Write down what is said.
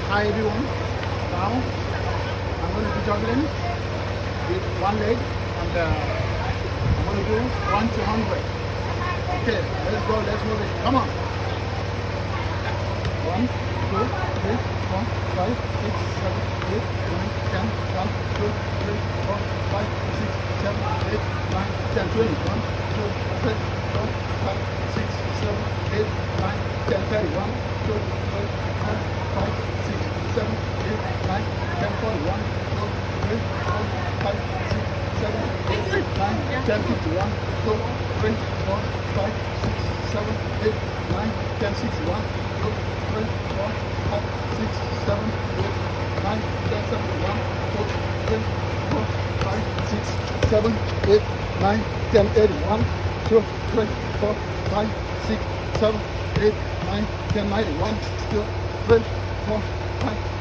Hi everyone. Now I'm going to be juggling with one leg and I'm going to do 1 to 100. Okay, let's go. Let's move it. Come on. 1, 2, 3, 4, 5, 6, 7, 8, 9, 10, 1, 2, 3, 4, 5, 6, 7, 8, 9, 10, 20. 1, 2, 3, 4, 5, 6, 7, 8, 9, 10, 30. 1, 2, 3, 4, 5, 6, 7, 8, 9, 10, 40. 1, 2, 3, 4, 5, 6, 7, 8, 9, 10, 50. 1, 2, 3, 4, 5, 6, 7, 8, 9, 10, 60. 1, 2, 3, 4, 5, 6, 7, 8, 9, 10, 71, 2, 3, 4, 5, 6, 7, 8, 9, 10, 81, 2, 3, 4, 5, 6, 7, 8, 9, 10, 91, 2, 3, 4, 5,